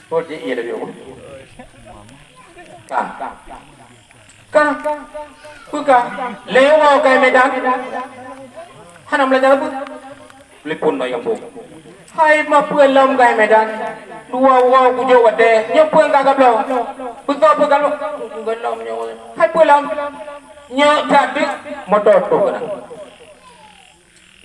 Oh dia iya lebih. Kah. Bukan. Lewat ke Medan. Hana belajar apa? Telepon dari kampung. Hai mapuan lam ke Medan. Dua orang kujo wade. Nyopuan kagak belum. Betul apa kalau? Gelam nyawa. Hai pulang. Nyak jadi motor tu kena.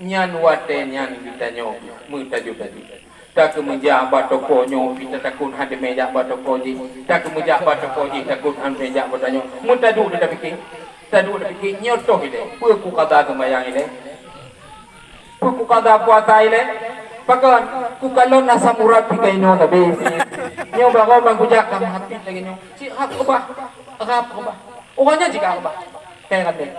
Nyan wade nyan kita nyok. Muda juga tadi. Tak kemenjak batoko nyo kita takun hade meja batoko ji tak kemenjak batoko ji takun han meja batanyo mun tadu dah fikir nyotoh ile ku kata kemayang ile ku kata puasa ile pakan ku kalon nasa murad pikai no tabe nyo bago bangkujak kam hati lagi nyo si hak ba orangnya jika ba kayak kata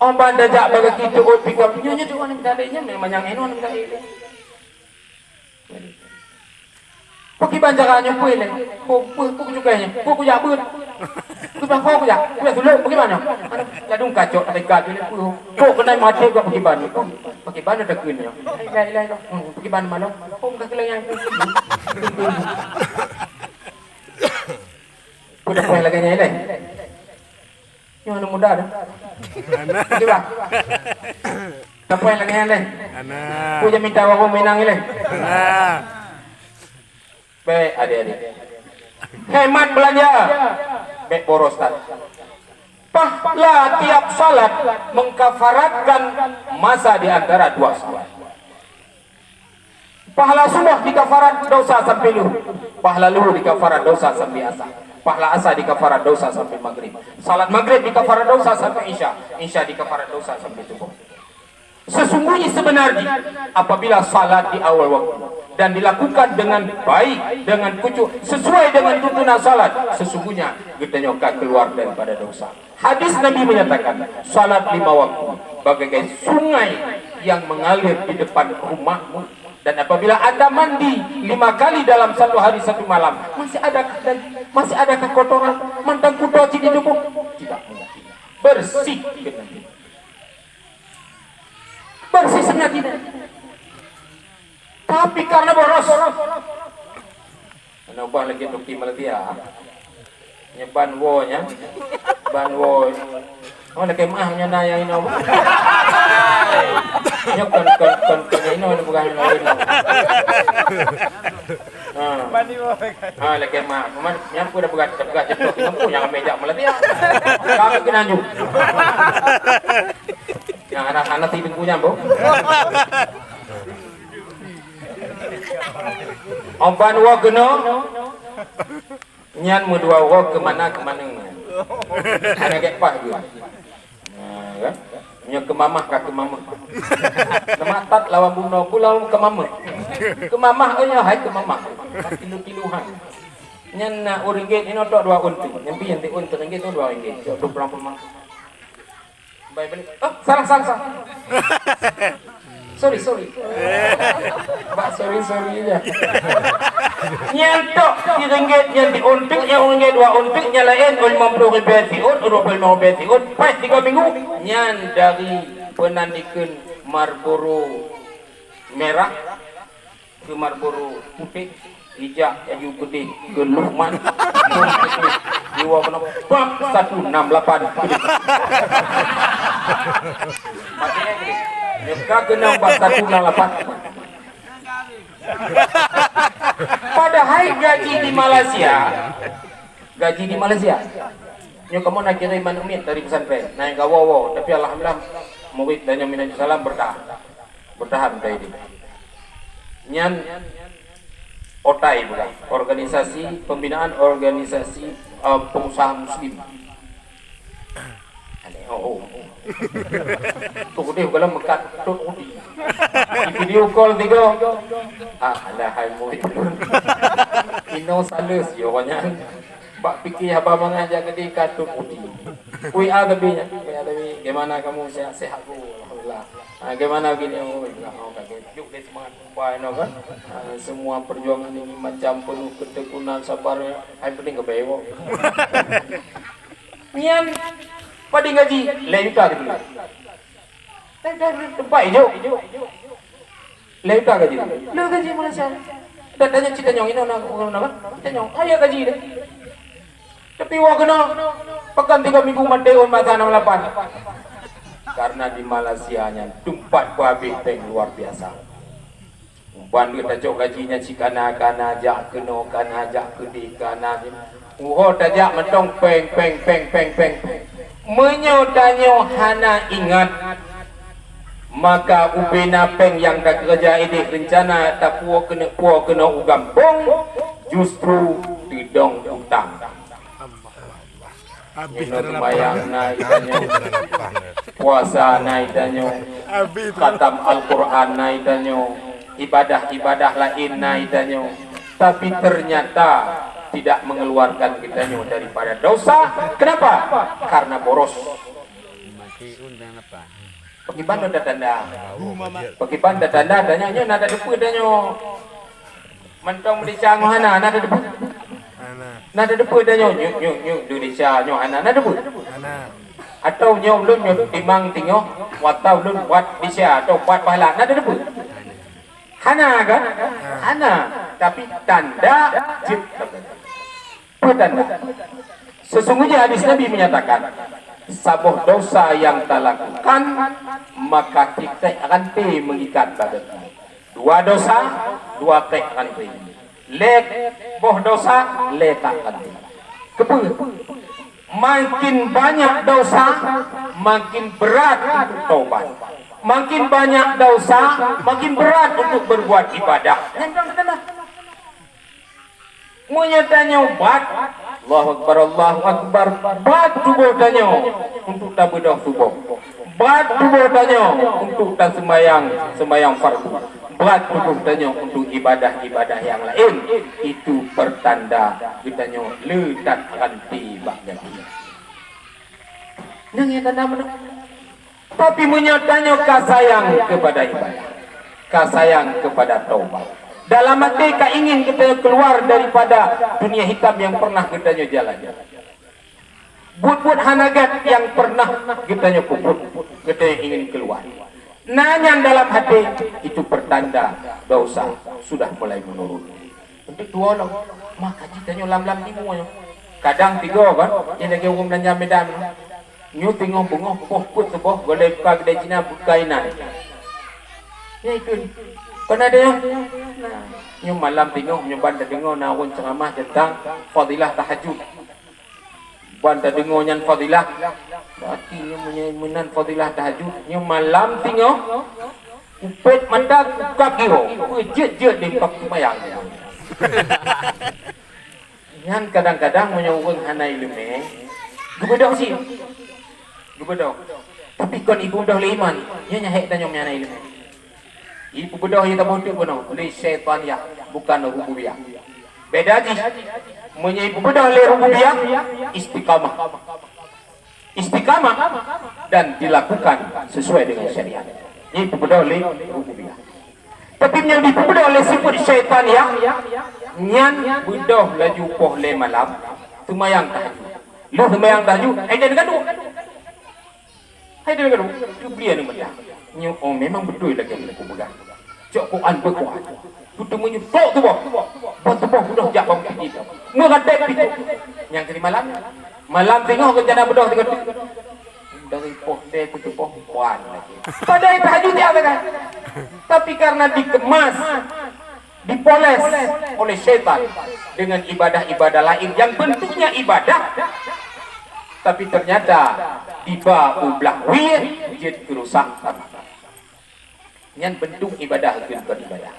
Om banda jak bagi kita ot pikap nyonya tu orang bedalenya memang yang enon bedalenya. Pagi banjarannya puile. Ku juga nya. Ku jak beut. Ku bang ku jak. Ku dulu bagaimana? Ladung kacau ada gaduh ni ku kena mati ku pergi ban. Pergi ban ada keun nya. Lai pergi ban mana? Om ka kelang yang. Ku dah puai lagi nya lai. Yang anak muda dah. Okey bah. Siapa yang lagi ni? Anak. Aku je minta aku menang ni. Anak. Baik adik-adik. Hemat belanja. Baik boros tak. Pahala tiap salat mengkafaratkan masa di antara dua salat. Pahala subuh dikafarat dosa sampai luhur. Pahala luhur dikafarat dosa sampai asar. Pahala asar dikafarat dosa sampai maghrib. Salat maghrib dikafarat dosa sampai isya. Isya dikafarat dosa sampai subuh. Sesungguhnya sebenarnya apabila salat di awal waktu dan dilakukan dengan baik, dengan khusyuk sesuai dengan tuntunan salat, sesungguhnya kita akan keluar daripada dosa. Hadis Nabi menyatakan salat 5 waktu bagaikan sungai yang mengalir di depan rumahmu. Dan apabila anda mandi 5 kali dalam satu hari satu malam, masih ada kotoran mantan kuda di tubuh? Tidak mungkin. Bersih nanti. Bersih sangat tidak. Tapi karena boros. Ana ubah lagi dokti Malaysia. Nyeban wonya. Ban wo. Oh nak kemahnya na yang ino. Nyok kon ino bukan lain. Mandi wo. Lagi kemah. Cuman nyampu dah begat cetok nyampu yang meja Malaysia. Kami kena nyu. Yang anak-anak tidur punya, Bu. Ompan wo kena. Nyan mu dua wo kemana. Ada kek pas dia. Kan? Nya ke mamah ka ke mamah. Namatat lawan buno pulau ke mamah. Ke mamah nya hai ke mamah. Kilo-kilohan. Nyan na ringgit ini tok 2 untung. Nyampi yang untung ringgit tu 2 ringgit. 20 mang. Baik balik. Oh, salah. Sorry. Pak sorry aja. Nyentok di ringgit yang diuntung, yang ringgit 2 untung, yang lain 50 ribu tiun, 25 tiun, pas 3 minggu. Nyan dari penandikan Marlboro merah ke Marlboro putih, hijau, kayu gede, ke Luqman. Jiwa kenapa? Bab 168. Maksudnya gede. Nyeka kena 168. Padahal gaji di Malaysia nyo kamu nak kiriman umit dari pesantren naik gawawo tapi alhamdulillah murid dan yang minat salam bertahan dari ini nyan OTAI bukan organisasi pembinaan organisasi pengusaha muslim. Tuh dia kalau mekat tuh di video call tiga ada hai murid ino salus yo banyak bak fikir apa mana aja ketika tuh kui agabinya gimana kamu sehat bu alhamdulillah gimana gini kaget yuk deh semangat apa ino kan semua perjuangan ini macam penuh ketekunan sabar yang penting kebewo nian pada gaji lain juta gitu. Dan tempat hijau. Leka gaji. Le gaji Malaysia. Dan tanya cita nyong ini orang apa? Cita nyong, ayah gaji deh. Tapi wah kena pekan 3 minggu mandeon masa 68. Karena di Malaysia nya tempat babi peng luar biasa. Ban kita cok gajinya cikana kana jak keno kana jak kedi kana. Tajak mentong peng. Menyodanyo hana ingat. Maka ubena peng yang dah kerja ini rencana tak puas kena ugampong justru tidong utang. Ini sembahyang naik danyo, puasa naik danyo, khatam Al-Quran naik danyo, ibadah lain naik danyo. Tapi ternyata tidak mengeluarkan kita daripada dosa. Kenapa? Karena boros. Pergi bandar tanda. Pergi bandar tanda danyo nada depu danyo. Mentong dicang hana nada depu. Nada depu danyo nyuk Indonesia nyo hana nada depu. Atau nyom lun timang tingo watau lun wat Indonesia atau wat pahala nada depu. Hana kan? Hana. Tapi tanda jip. Tanda. Sesungguhnya hadis Nabi menyatakan sabuh dosa yang tak lakukan maka kita akan mengikat badan. 2 dosa 2 tek akan lek boh dosa letak akan kepu. Makin banyak dosa makin berat untuk taubat. Makin banyak dosa makin berat untuk berbuat ibadah. Menyatanya bat Allahu Akbar bat tubuh danyo untuk tak bedah tubuh, bat tubuh danyo untuk tak sembayang fardu, bat tubuh danyo untuk ibadah-ibadah yang lain. Itu pertanda kita nyo letak kanti bak jadi nang ya tanda mana. Tapi menyatanya kasayang kepada ibadah, kasayang kepada taubat. Dalam hati kita ingin kita keluar daripada dunia hitam yang pernah kita jalan. But hanagat yang pernah kita kubur, kita ingin keluar. Nanya dalam hati itu pertanda dosa sudah mulai menurun. Untuk dua orang, maka kita lam-lam timu. Kadang 3 kan, ini lagi umum dan medan. Nyu tengok bengok pokut sebuah boleh buka kedai Cina bukainan. Ya itu. Pernah ada yang malam tengok nyoban dah dengar nawon ceramah tentang fadilah tahajud. Ban dah dengar nyan fadilah. Berarti menan fadilah tahajud. Yang malam tengok upet mata buka kiro. Jet di pak mayang. Nyan kadang-kadang menyawang hanai leme. Gubedok sih. Gubedok. Tapi kon ibu dah iman. Nya nyahek dan nyom hanai leme. Ibu bedah yang tak bodoh pun oleh syaitan ya, bukan rububiyah. Beda je. Punya ibu bedah oleh rububiyah istiqamah. Istiqamah dan dilakukan sesuai dengan syariat. Ibu bedah oleh rububiyah. Tapi yang ibu bedah oleh sifat syaitan ya, nyan bedah laju poh le malam, tumayang tahajud. Lu tumayang tahajud, ada dengan tu. Ada dengan tu. Tu beliau ni bedah. Oh memang betul lagi aku pegang. Cok Quran berkuat. Putu menyutok tu boh. Boh tu boh sudah jak bang kita. Meradek itu. Yang kali malam tengok kerjaan bedah tengok. Dari poh dek tu poh puan lagi. Padahal tahajud dia kan. Tapi karena dikemas, dipoles oleh syaitan dengan ibadah-ibadah lain yang bentuknya ibadah. Tapi ternyata tiba ublah wir jid kerusakan. Yang bentuk ibadah itu bukan ibadah.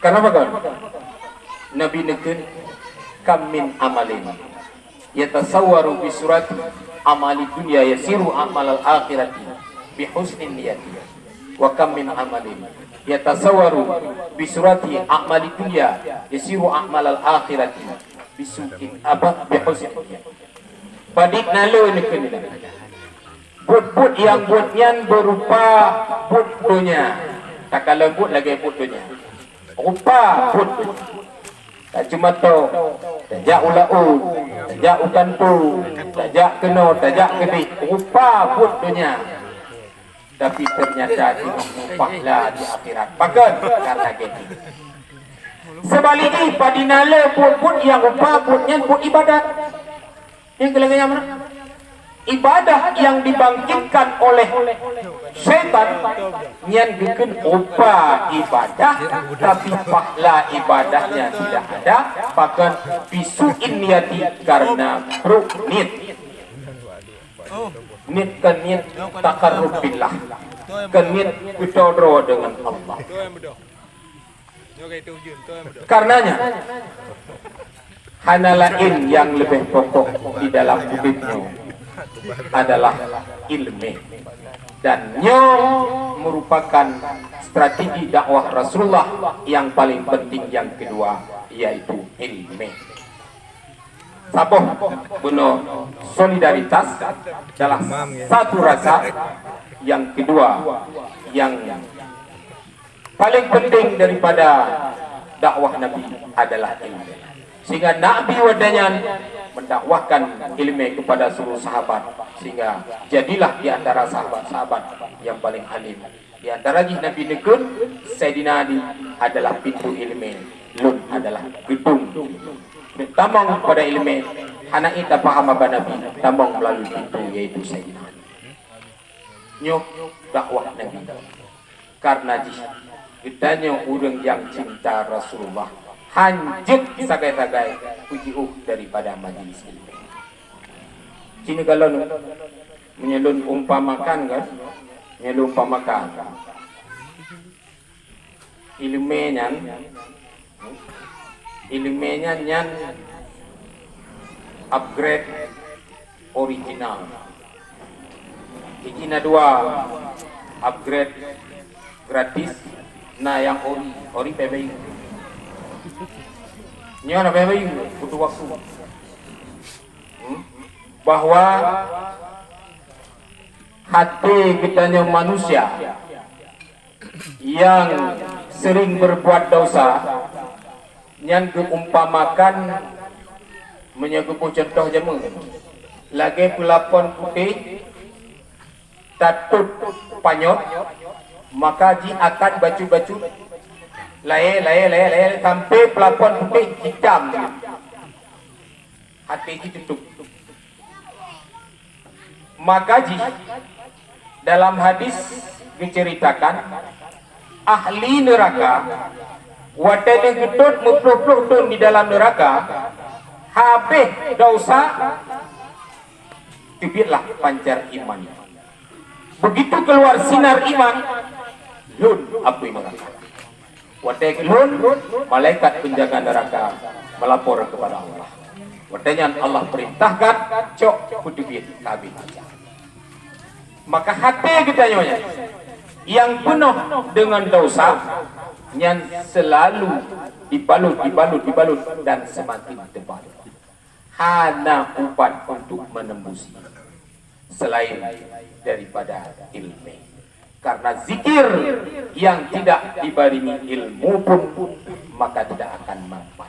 Kenapa kan? Nabi nekun kam min amalin yatasawwaru bi surati amali dunya yasiru amal al akhirati bi husnin niyati wa kam min amalin yatasawwaru bi surati amali dunya yasiru amal al akhirati bi sukin apa bi husnin niyati. Padik nalo nekun but yang butnya berupa but dunia. Tak kalau but lagi but dunia. Rupa but. Tak cuma tu. Tajak ulaun, tajak ukantu, tajak keno, tajak kedi. Rupa but dunia. tapi ternyata pahala di akhirat. Bahkan kata gitu. Sebaliknya padinala pun yang upah punnya pun ibadat. Yang kelengnya mana? Ibadah yang dibangkitkan oleh setan yang bikin upah ibadah tapi pahala ibadahnya tidak ada, bahkan bisuin niati karena ruknit nit kenit takarrub billah, kenit berdoa dengan Allah. Karenanya hana lain yang lebih pokok di dalam hidupnya adalah ilmu, dan merupakan strategi dakwah Rasulullah yang paling penting yang kedua, yaitu ilmu. Saboh bunuh solidaritas adalah satu rasa, yang kedua yang paling penting daripada dakwah Nabi adalah ilmu. Sehingga Nabi wadanya mendakwahkan ilmu kepada seluruh sahabat, sehingga jadilah di antara sahabat-sahabat yang paling alim. Di antaranya Nabi Nekun, Sayyidina Ali adalah pintu ilmu, Lun adalah gedung. Tambang pada ilmu, anak kita paham apa Nabi, tambang melalui pintu yaitu Sayyidina Ali. Nyok dakwah Nabi. Karena kitanya orang yang cinta Rasulullah, hanjut sagai-sagai pujiuh daripada majelis ilmu. Sini kalau menyelun umpamakan kan, menyelun umpamakan ilmunya nyan upgrade original. Iki dua upgrade gratis, nah yang ori PBI. Nyana PBI butuh waktu. Bahwa hati kitanya manusia yang sering berbuat dosa, yang keumpamakan menyebut contoh jamu lagi pelapon putih tatut panyot, maka ji akan baju-baju lay sampai pelapon putih hitam, hati ji tutup. Maka ji dalam hadis diceritakan ahli neraka wadane gedut mupluh-pluh di dalam neraka, habis dosa tibitlah pancar iman. Begitu keluar sinar iman, lun api neraka. Wadai lun, malaikat penjaga neraka melapor kepada Allah. Wadanya Allah perintahkan cok kutubit kabin. Maka hati kita nyonya yang penuh dengan dosa, yang selalu dibalut dan semakin tebal. Hana upat untuk menembus selain daripada ilmu. Karena zikir yang tidak dibaringi ilmu pun maka tidak akan mampu.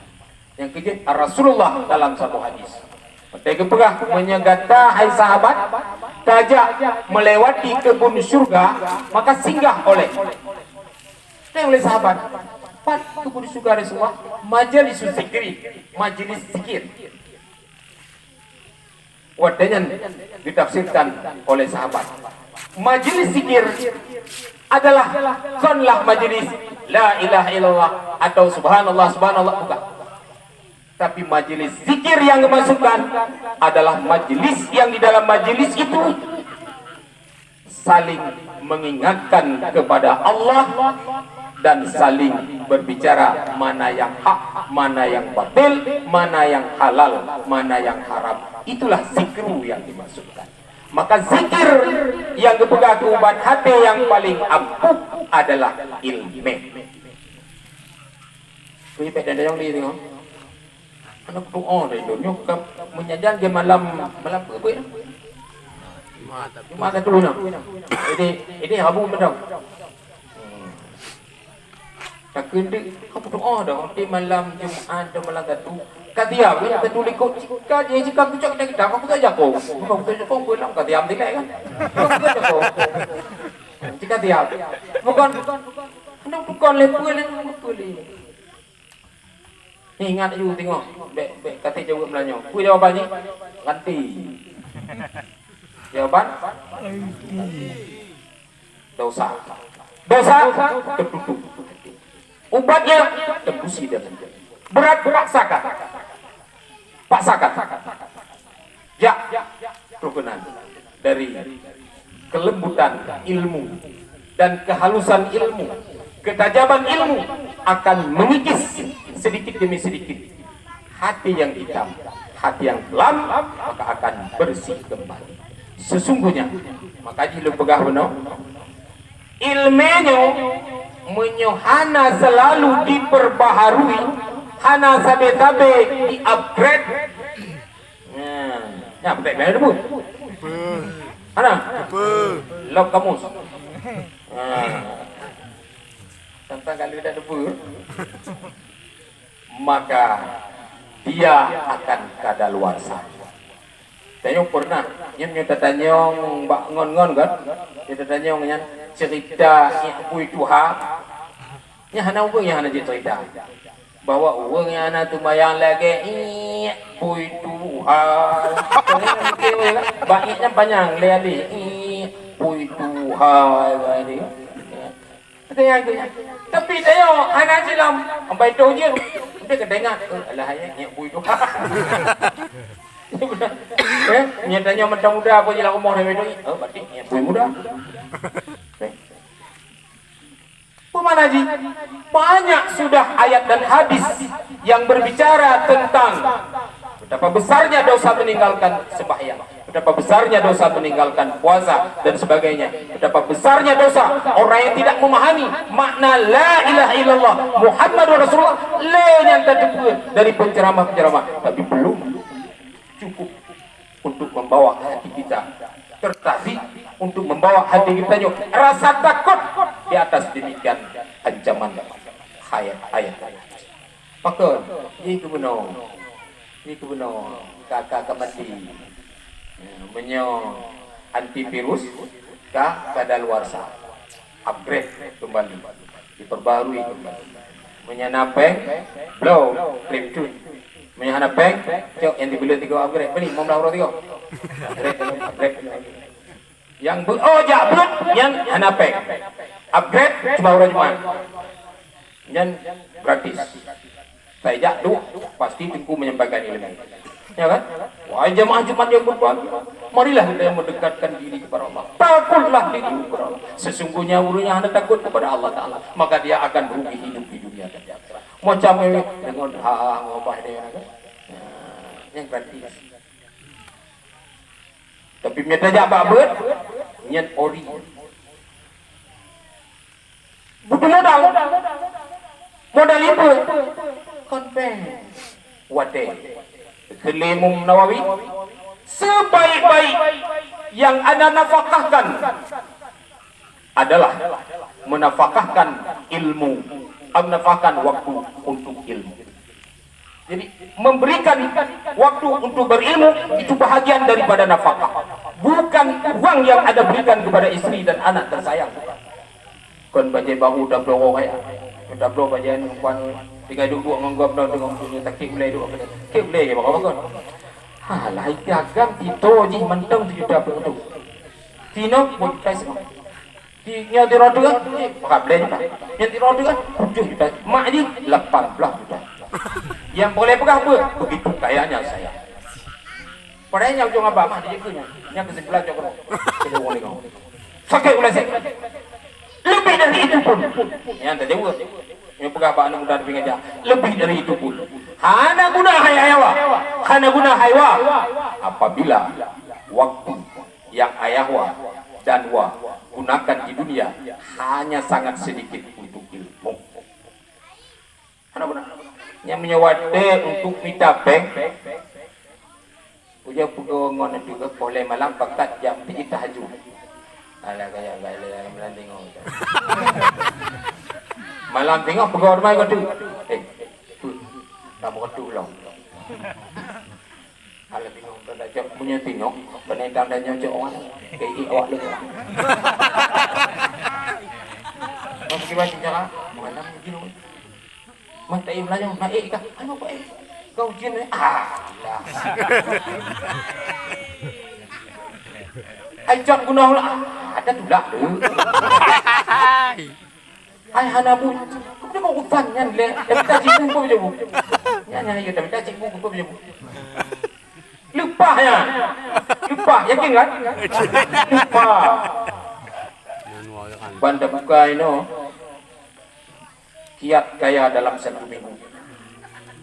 Yang kedua, Rasulullah dalam satu hadis, ketika pegah menyegata hai sahabat, tajak melewati kebun surga, maka singgah oleh sahabat. Pat kebun surga Rasulullah, majelis zikir. Wadanya ditafsirkan oleh sahabat. Majelis zikir adalah konlah majelis la ilaha illallah atau subhanallah bukan. Tapi majelis zikir yang dimasukkan adalah majelis yang di dalam majelis itu saling mengingatkan kepada Allah dan saling berbicara mana yang hak, mana yang batil, mana yang halal, mana yang haram. Itulah zikru yang dimasukkan. Maka zikir yang dipegang ubat hati yang paling ampuh adalah ilmu. Kuih peda yang di tengok. Anak doa dari dunia menyajar dia malam apa ya? Mata dulu nak. Ini habu betul. Tak kena apa doa dah. Di malam Jumaat dan malam Sabtu. Katiam ni kita tulis kau jika dia jika kita kita apa kita jago. Bukan kita jago pulang katiam tidak kan? Kita jago. tiap. Bukan lepul. Ni ingat you tengok. Baik kata jawab Melayu. Apa jawapannya? Ganti. Jawapan? Dosa. Tertutup. Ubatnya tembusi dan berat paksakan. Ya, rukunan dari kelembutan ilmu dan kehalusan ilmu, ketajaman ilmu akan mengikis sedikit demi sedikit hati yang hitam, hati yang kelam, maka akan bersih kembali. Sesungguhnya, maka jilu pegah benar, ilmunya menyohana selalu diperbaharui, hana sabe-sabe di-upgrade. Ya, upgrade mana debut? Mana? Log kamus. Tentang kalau dah debut, maka dia akan kadaluarsa. Tanyong pernah, yang tanyong mbak ngon kan? Dia tanyong yang cerita ibu itu yang hana uang yang hana cerita bahwa uang yang hana tu mayang lagi ibu itu banyaknya panjang lagi ibu itu tapi dia hana silam sampai tu je dia kedengar alah ayah ibu itu nyatanya macam muda apa je lah ngomong dengan itu berarti ibu muda. Pemana ji? Banyak sudah ayat dan hadis yang berbicara tentang betapa besarnya dosa meninggalkan sembahyang, betapa besarnya dosa meninggalkan puasa dan sebagainya, betapa besarnya dosa orang yang tidak memahami makna la ilaha illallah Muhammadur Rasulullah yang terdengar dari penceramah-penceramah, tapi belum cukup untuk membawa hati kita tertarik, untuk membawa hati kita rasa takut di atas demikian ancaman ayat-ayat. Maka itu benar kakak mati menyo antivirus kadaluarsa upgrade kembali, diperbarui kembali, menyanapeng blow flip tune menyanapeng cok yang dibeli 3 upgrade beli mau belau 3 upgrade yang jabut yang hanapeng upgrade cuma orang cuma yang gratis saya jatuh pasti tengku menyampaikan ilmu ya kan wah jemaah Jumat yang berbahagia marilah kita yang mendekatkan diri kepada Allah, takutlah diri kepada Allah. Sesungguhnya urunya hanya takut kepada Allah Ta'ala, maka dia akan merugi hidup di dunia dan di akhirat. Macam ini dengan ngobah dia yang gratis. Tapi minta jabak ber nyen ori. Butuh modal itu konven wate kelimum Nawawi sebaik-baik yang Anda nafkahkan adalah menafkahkan ilmu, menafkahkan waktu untuk ilmu. Jadi memberikan waktu untuk berilmu itu bahagian daripada nafkah, bukan uang yang Anda berikan kepada istri dan anak tersayang. Kon baca bahu dah blong kaya, dah blong baca kuan tiga duduk menggop dah dengan punya takik boleh duduk, takik boleh ke bakal kon. Lai gagang itu ji mentang 7 juta per tu. Tino pun price. Nya di roda kan, bakal boleh juga. Yang di roda kan 7 juta. Mak ni 18 juta. Yang boleh pegang apa? Begitu kayanya saya. Padahal yang jong abah mah dia punya. Yang kesebelah jong kau. Kita boleh kau. Sakit boleh saya. Lebih dari itu pun. Yang tak jauh. Yang pegang abah anak muda di pinggir dia. Lebih dari itu pun. Hana guna hayawa. Hana guna haywa. Apabila waktu yang ayahwa dan wa gunakan di dunia hanya sangat sedikit untuk ilmu. Hana guna. Yang menyewade untuk minta bank ujar pegongan juga boleh malam bakat jam 3 tahajud ala gaya malam tengok malam tengok pegawai mai kau tu kamu kau tu long ala tengok dah jam punya tengok penentang dan nyocok orang ke awak lu masing-masing cara. Mana begini. Mata im layo naik ka. Ano ba eh? Kau jin eh. Lah. Ai chọn gunung lah. Ada tulak tu. Ai hanabu. Kau dia mau ufan nyan le. Minta cikgu kau je bu. Nyan ayo minta cikgu kau je bu. Lupa ya. Lupa yakin kan? Lupa. Banda buka ini kiat kaya dalam 1 minggu.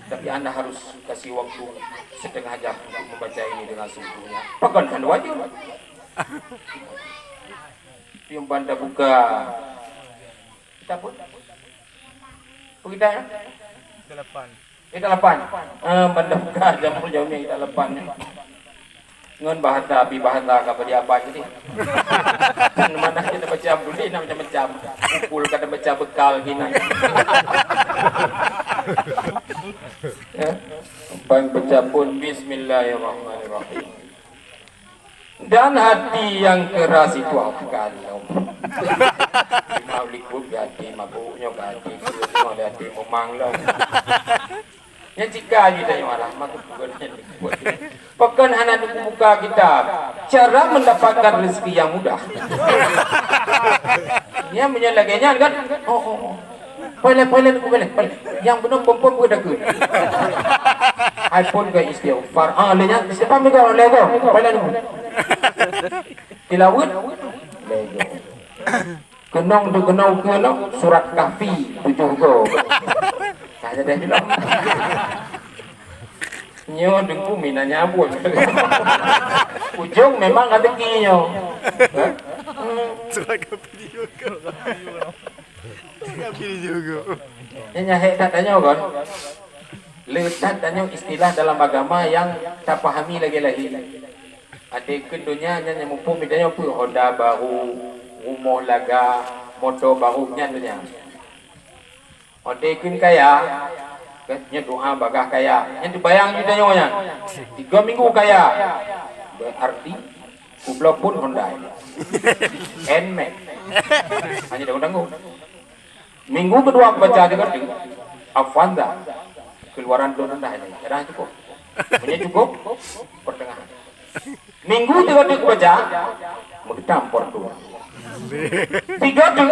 Tapi anda harus kasih waktu setengah jam untuk membaca ini dengan sungguhnya. Pakan anda wajib. Yang banda buka. Kita pun. Kita ya? Kita 8. Banda buka jam-jamnya kita 8. Ngon bahasa api bahasa apa dia apa jadi. Mana kita baca buli nak macam-macam. Pukul kata baca bekal gini. Ya. Bang baca pun bismillahirrahmanirrahim. Dan hati yang keras itu kalau mau likut hati mabuknya hati semua hati memanglau. Yang jika kita yang marah maka bukan buat. Pekan anak buka kita cara mendapatkan rezeki yang mudah. Dia menyalahkannya kan? Oh. Boleh. Yang benar perempuan boleh dah ke? iPhone ke istighfar. Lenya siapa mereka orang lego? Boleh tu. Tilawat. Lego. Kenong surat Kahfi 7 go. Ada dah bilang. Nyo dengku mina nyabut. Ujung memang ada kinyo. Surat Kahfi juga. Nya hek tak tanya kan. Letak tanya istilah dalam agama yang tak pahami lagi. Ada kedunya nya mumpung midanya apa Honda baru, rumah laga, motor baru nya. Ode kun kaya, nya doa bagah kaya. Yang dibayang kita nyonya. 3 minggu kaya. Berarti kublo pun Honda. Nmax. Hanya tanggung. Minggu kedua baca dengan Avanza. Keluaran dolar rendah ini. Dah cukup. Punya cukup pertengahan. Minggu tiga baca menghitam portu. 3 tu.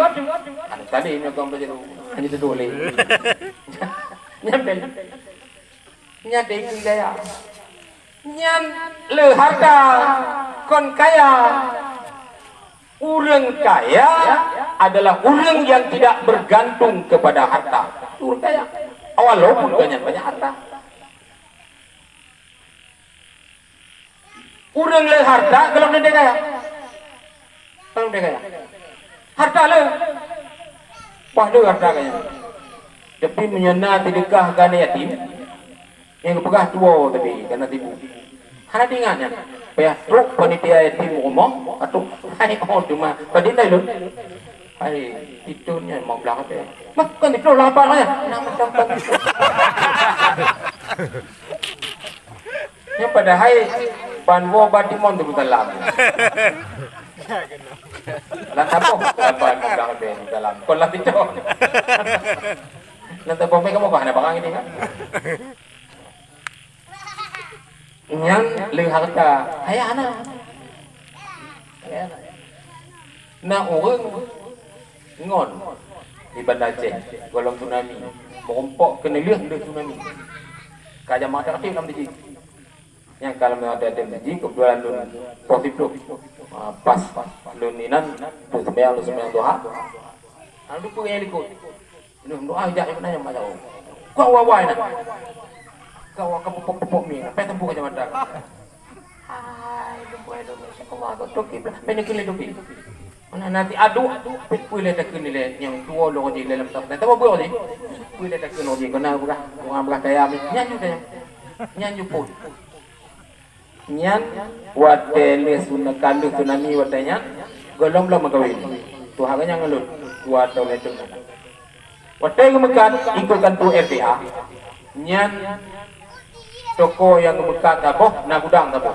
Tadi ini kau baca tu. Hanya tu boleh. Nyampe. Nyade gaya. Nyam le harta kon kaya. Orang kaya adalah orang yang tidak bergantung kepada harta. Orang kaya. Walaupun banyak harta. Orang le harta kalau dia kaya. Kalau dia kaya. Harta le. Pada harta kaya. Tapi menyana tidakah kan yatim. Yang pegah tua tadi karena tipu. Hana dingannya. Payah truk panitia yatim rumah atau hai cuma pada dia lu. Hai itunya mau belakang dia. Makan itu lapar ya. Nama tempat. Yang pada hai banwo batimon tu dalam. Lantapo apa mau belakang dia dalam. Kolam itu. Lantapo mereka mau bahan apa ini kan? Yang harta ayah anak. Nah orang ngon di Banda Aceh golong tsunami merompok kena lihat dari tsunami kaya mata aktif dalam diri yang kalau ada diri kebetulan lun positif pas lun inan tu sembiang doa lalu pun yang ikut lun doa ajak yang nanya macam kau wawai nak kau kapok mi apa tempuh macam mana hai boleh kau kau toki benar kini toki mana nanti adu pilih tak kini le yang tua lo di dalam tempat tapi boleh ni pilih tak kini di kena bukan orang kaya nyanyi pun nyan watele sunna kalu tsunami watanya golong belum magawin tuhan yang ngelut tua atau lecung watele mekat ikutkan tu RTA nyan toko yang mekat apa na gudang apa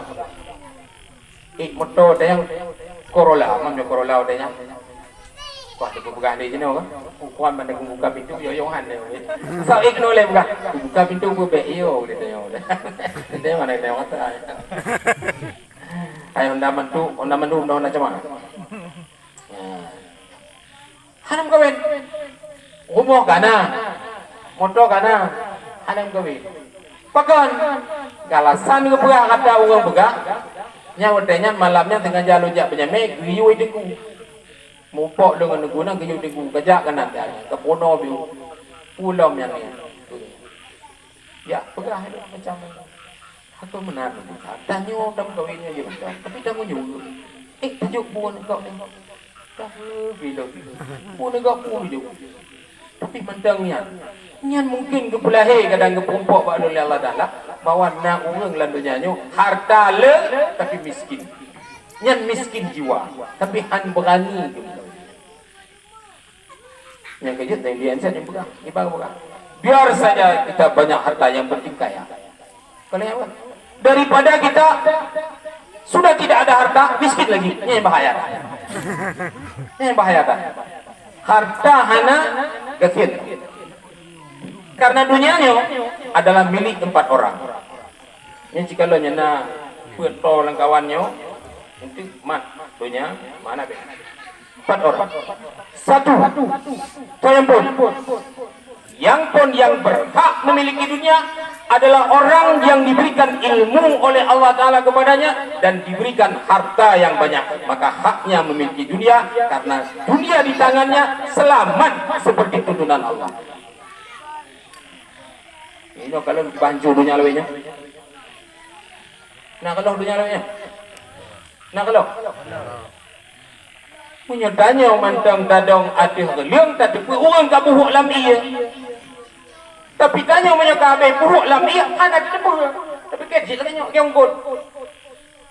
motor yang Corolla, mana Corolla adanya. Kuah tu buka dia je no. Kuan mana buka pintu yo yohan dia. So ignore buka. Buka pintu buka yo dia tanya. Dia mana dia kata. Ayo ndaman tu ndo na cuma. Hanam kawin. Rumah kana. Motor kana. Hanam kawin. Pakan. Galasan ke pegah kata orang pegah. Nya wadanya malamnya tengah jalan jak penyamek giyu deku. Mupok dengan guna giyu deku kajak kanan dia. Kepono biu. Pulau yang ni. Ya, pegah itu macam aku menar tanya orang kawinnya je betul. Tapi dah menyu. Tajuk pun kau ni. Dah bila. Pun kau pun hidup. Tapi mentangnya. Nyan mungkin ke pelahi kadang ke perempuan pak oleh Allah Taala bawa nak orang landunya nyo harta le tapi miskin. Nyan miskin jiwa tapi han berani. Yang kejut yang dia ansat yang pegang, ibang pegang. Biar saja kita banyak harta yang penting kaya. Kalau yang apa? Daripada kita sudah tidak ada harta, miskin lagi. Ini yang bahaya. Ini yang bahaya. Harta hana gakit. Karena dunianya adalah milik 4 orang. Yang jika lo nyana peto langkawannya, nanti mat dunia mana be? 4 orang. Satu, yang berhak memiliki dunia adalah orang yang diberikan ilmu oleh Allah Taala kepadanya dan diberikan harta yang banyak, maka haknya memiliki dunia karena dunia di tangannya selamat seperti tuntunan Allah. Ini kalau bancu dunia lewenya. Nah kalau dunia lewenya. Nah kalau. Punya tanya mantang dadong adih geliang tadi orang ka buhuk lam iya. Tapi tanya punya kabe buhuk lam iya anak debu. Tapi kecil tanya ke ungkut.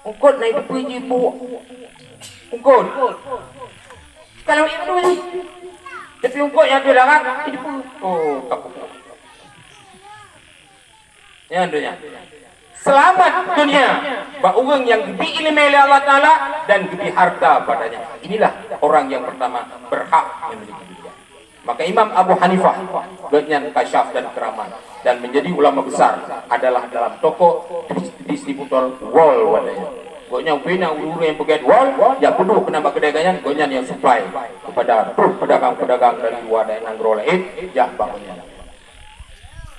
Ungkut naik puji buhuk. Ungkut. Kalau itu ni. Tapi ungkut yang dilarang itu oh kapuk. Ya dunia. Selamat dunia bagi orang yang diberi ilmu oleh Allah Taala dan diberi harta padanya. Inilah orang yang pertama berhak memiliki dunia. Maka Imam Abu Hanifah dengan kasyaf dan keramat dan menjadi ulama besar adalah dalam toko distributor wall wadanya. Goknya pina uru yang pegat wall, ya kudu kena bagadaganyan goknya yang supply kepada pedagang-pedagang dari luar dan nanggro lain, ya bangunnya.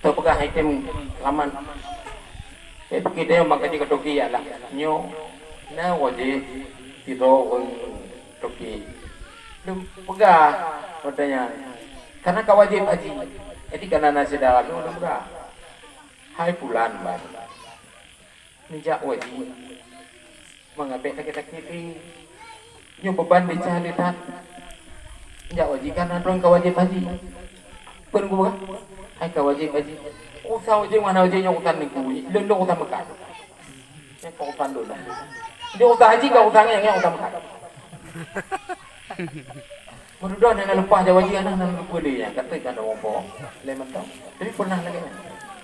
Tu pegang item laman. Kita yang makan di Toki lah. Nyo, na wajib kita orang Toki. Belum pegang katanya. Karena kawajib haji. Jadi karena nasi dalam itu pegang. Hai bulan bar. Nijak wajib. Mengabek sakit-sakit ini. Nyo beban dicari tak. Nijak wajib karena orang kawajib haji. Pun gua. Hai kawajib haji. Usah wajib mana wajib yang utan ni kuih. Lelok utan mekat. Yang kau utan dulu. Dia utan haji kau utannya yang utan mekat. Mudah nak lepas je wajib anak nak lupa dia. Kata kan orang bohong. Lemon tau. Tapi pernah lagi kan?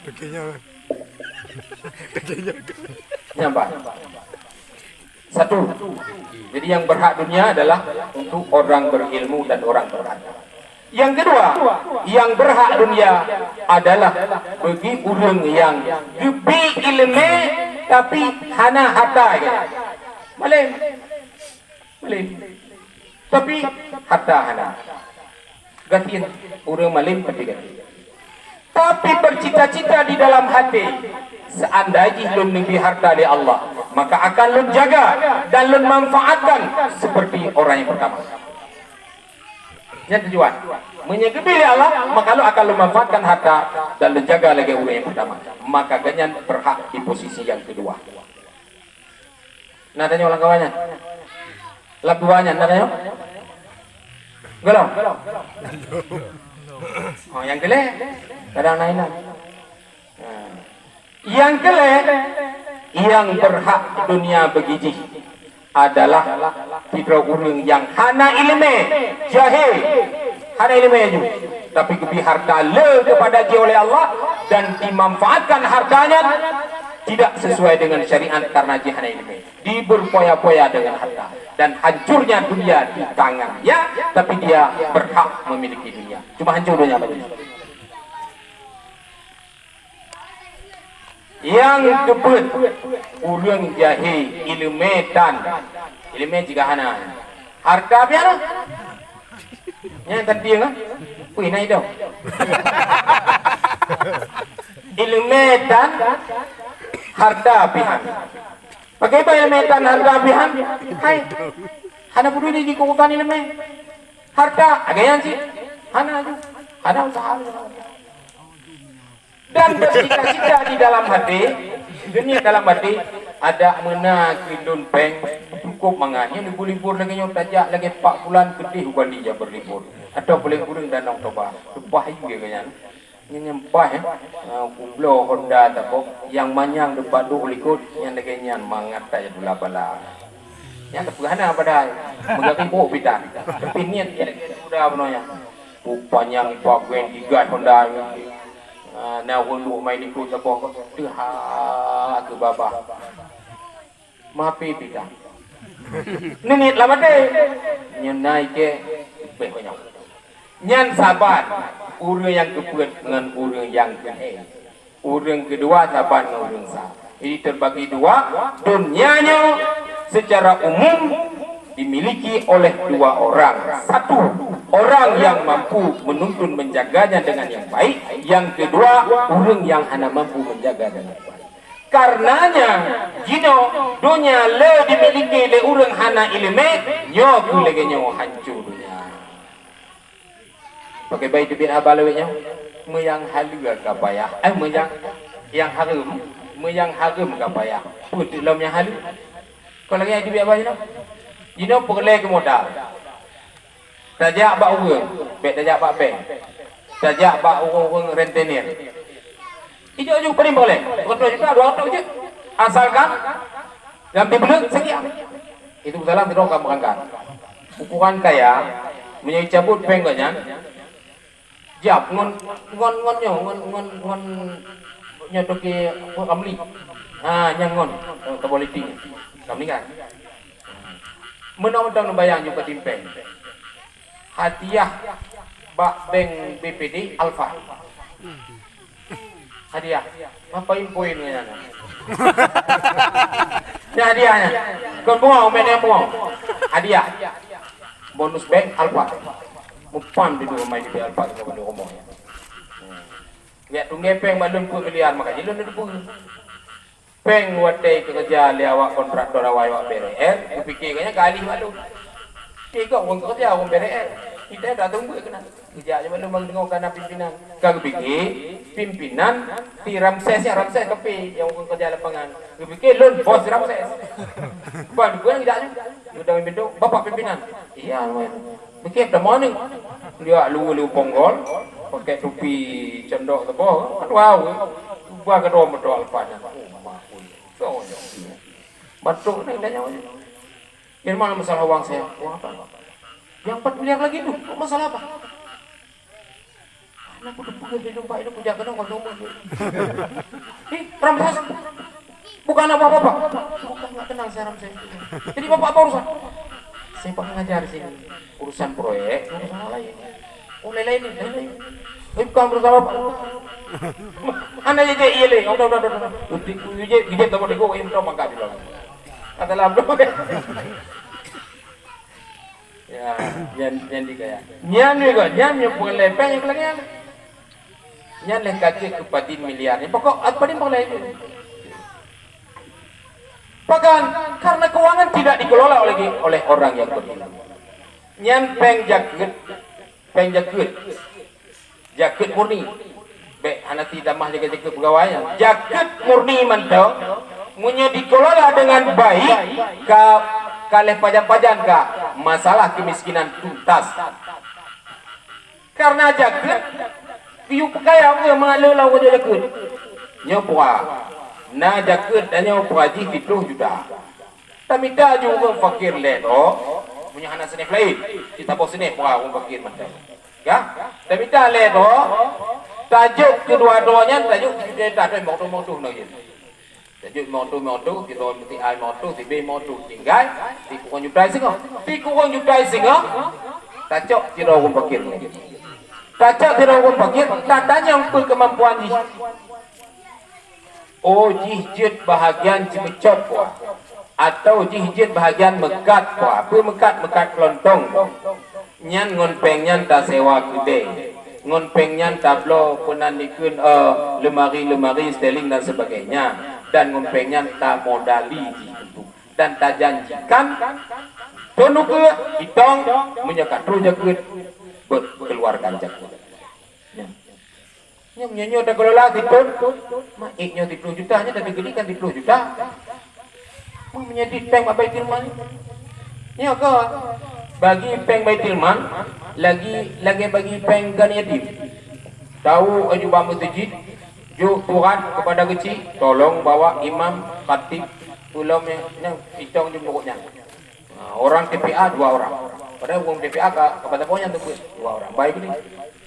Dekenya. Nampak. Satu. Jadi yang berhak dunia adalah untuk orang berilmu dan orang berharta. Yang kedua, yang berhak dunia adalah bagi orang yang diberi ilmu tapi hana harta. Boleh. Tapi harta hana. Gantiin orang malim pasti ganti. Tapi bercita-cita di dalam hati, seandainya lun lebih harta dari Allah, maka akan lun jaga dan lun manfaatkan seperti orang yang pertama. Yang tujuan menyegemi Allah, maka lu akan memanfaatkan harta dan menjaga lagi orang yang pertama. Maka ganyan berhak di posisi yang kedua. Nah tanya orang kawannya, labuannya, nah tanya, gelap. Oh yang kele, kadang nailah. Yang kele, yang berhak dunia begiji adalah tiga orang yang hana ilmu, jahil, hana ilmu itu, tapi lebih harta le kepada dia oleh Allah dan dimanfaatkan hartanya tidak sesuai dengan syariat karena jihana ilmi, diberpoya-poya dengan harta, dan hancurnya dunia di tangannya, tapi dia berhak memiliki dunia. Cuma hancur dunia majelis. Yang kebet urang jahi ilmu dan ilmu jika hana harta biar yang tadi kan wih naik dong ilmu dan harta pihak bagaimana ilmu dan harta pihak hai hana perlu dikukukan ilmu harta agayan sih hana usaha dan bercita-cita di dalam hati, dunia dalam hati ada menak lindun peng cukup mangannya libur-libur lagi nyok tajak lagi 4 bulan gede bukan dia berlibur atau boleh kurang danau toba tupah juga kan nyempah kublo Honda tapok yang manyang depan tu likut yang lagi nyan mangat aja dula bala yang terpegana pada mengaku kok bidang tapi niat sudah benarnya upanyang paguen gigat Honda na wulu mai likut tapok tu ha ke baba mapi bidang nenit lama deh nyenai ke banyak nyan sabar urang yang kepuat dengan urang yang kehel urang kedua sabar dengan urang sah ini terbagi dua dunianya secara umum dimiliki oleh 2 orang. Satu, orang yang mampu menuntun menjaganya dengan yang baik. Yang kedua, orang yang hanya mampu menjaga dengan baik. Karenanya, jino dunia le dimiliki le orang hana ilmu, nyo kulege nyo hancur dunia. Pakai baik dibin abalawenya, meyang halu kapaya, meyang harum kapaya. Putih lamnya halu. Kalau lagi dibin abalawenya, jino perle ke modal. Tajak bak urang, bet tajak bak bank. Tajak bak urang rentenir. Itu juga paling boleh. 100 juta 200 je. Asalkan yang dibeli sekian. Itu salah tidak kamu angkat. Ukuran kaya menyai cabut bank ganyan. Jap ngon nyotoki kamli. Yang ngon politik. Kamli kan. Menang-menang membayang juga timpeng. Hadiah bak bank BPD Alfa. Hadiah. Ngapain poinnya? Ini hadiahnya. Kau buang, mana buang? Hadiah. Bonus bank Alfa. Mupan di dua main di Alfa itu kalau ngomongnya. Lihat tunggu peng balun pun miliar makanya lu nunggu. Peng watai kerja liawak kontraktor awak BRR, kupikir kayaknya kali malu. Tiga orang kerja orang BRR, kita dah tunggu kena. Kerja aja malu mendengarkan pimpinan. Kau pikir pimpinan di Ramses tapi yang orang kerja lapangan. Kupikir lun bos Ramses. Bukan gue tidak juga. Sudah membentuk bapak pimpinan. Iya, pikir dah morning. Dia lu ponggol, pakai topi cendok tu boh. Wow, buat kedua modal pada. Batuk ni dah nyawa. Yang mana masalah uang saya? Uang apa? Yang 4 miliar lagi tu, masalah apa? Anak aku dah pergi di tempat itu punya kena kau nombor. Ramses. Bukan apa-apa. Bukan tak kenal saya Ramses. Jadi bapak apa urusan? Saya pak ngajar sini. Urusan proyek, urusan lain. Lain. Bukan urusan apa? Anda jadi iya le, udah. Gede tak boleh go, ini tahu mangkat di dalam. Kata lah belum. Ya, yang dikaya. Nyan boleh banyak lagi. Nyan le kaji kepada miliar. Pokok apa ni boleh itu. Bahkan karena keuangan tidak dikelola oleh orang yang berilmu. Nyan jakut murni. Baik, anak tidak mah jaga pegawainya. Jakut murni mantau. Munyo dikelola dengan baik kalih pajan-pajan ka masalah kemiskinan tuntas. Karena jakut piu kaya apa mengalela wajah jakut. Nyopwa. Na jakut dan nyopwa ji 7 juta. Tapi dah juga fakir leto. Punya anak senif lain. Kita bos senif orang fakir mantau. Ya, tapi dah leto. Tajuk kedua-duanya tajuk kita dah mau tu lagi. Jadi motor kita mesti ai motor si B motor tinggal ti kurang jutai singa. Ti kurang jutai singa. Tacok tira orang pakir. Tacok tira orang pakir tak tanya ukur kemampuan ni. Oh jihjit bahagian cimecot puah. Atau jihjit bahagian mekat puah. Apa mekat kelontong. Nyan ngon peng nyan tak sewa gede. Ngon peng nyan tablo punan dikun lemari styling dan sebagainya. Dan ngon peng nyan tak modali itu. Dan tak janjikan tonu ke hitong menyekat ruja ke keluarkan jakut. Nyanyo dah kelola tipun, maiknya 30 juta hanya dah digedikan 30 juta. Mau menyedit peng Baitul Mal. Ya ke? Bagi peng Baitul Mal, lagi bagi peng gan yatim. Tahu jubah masjid, ju Tuhan kepada kecil, tolong bawa imam, khatib, ulama yang hitong jemputnya. Orang TPA 2 orang. Padahal orang TPA kepada punya tu 2 orang. Baik ni.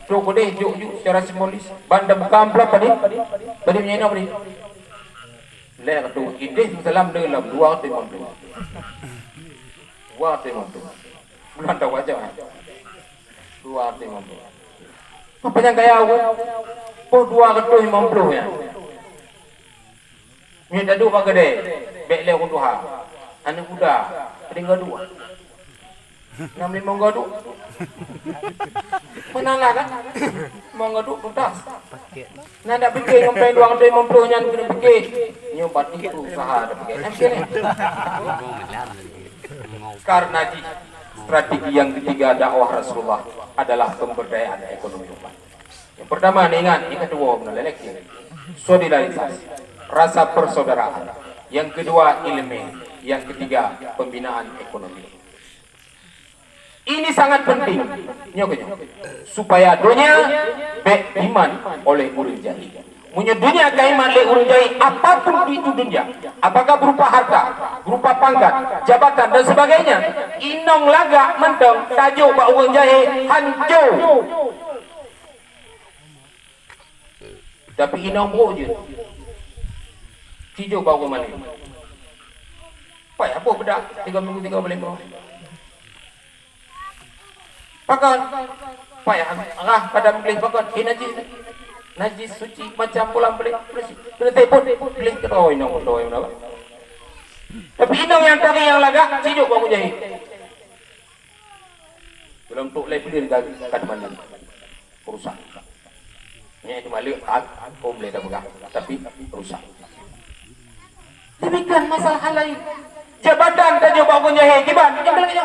Tu boleh juk secara simbolis. Banda buka amplop tadi. Tadi punya apa ni? Lek tu ide dalam dalam 2 timon tu. 2 timon tu. Bulan tahu aja. 2 timon tu. Apa yang kaya aku? Po 2 ketuh 50 ya. Ni dah 2 gede. Bek le aku Tuhan. Anak muda. Tinggal 2. 65 gadu. Menalah kan? Mau gadu tuntas. Nah dak fikir ngompen 250 nyan kena fikir. Nyobat itu usaha dak fikir. Fikir ni. Karena strategi yang ketiga dakwah Rasulullah adalah pemberdayaan ekonomi umat. Yang pertama ni ingat, yang kedua menolak solidaritas, rasa persaudaraan. Yang kedua ilmu, yang ketiga pembinaan ekonomi. Ini sangat penting supaya dunia baik iman oleh urun jahi. Punya dunia kaiman oleh urun jahi apapun itu dunia, apakah berupa harta, berupa pangkat, jabatan dan sebagainya. Inong laga mentong tajuk bak urun jahi hancur. Tapi inong bro je. Tidur bau mana? Payah apa bedak 3 minggu 3 bulan bro. Pakai payah arah pada beli pakai najis suci macam pulang beli kena telepon beli kedoi nong kedoi mana. Tapi inong yang tadi yang laga cijuk bau jahi. Belum tuk lay beli kat mana. Rusak. Ni cuma lihat boleh dah pegang tapi rusak. Demikian masalah hal lain. Jabatan dah jawab aku jahe kiban. Jangan lagi.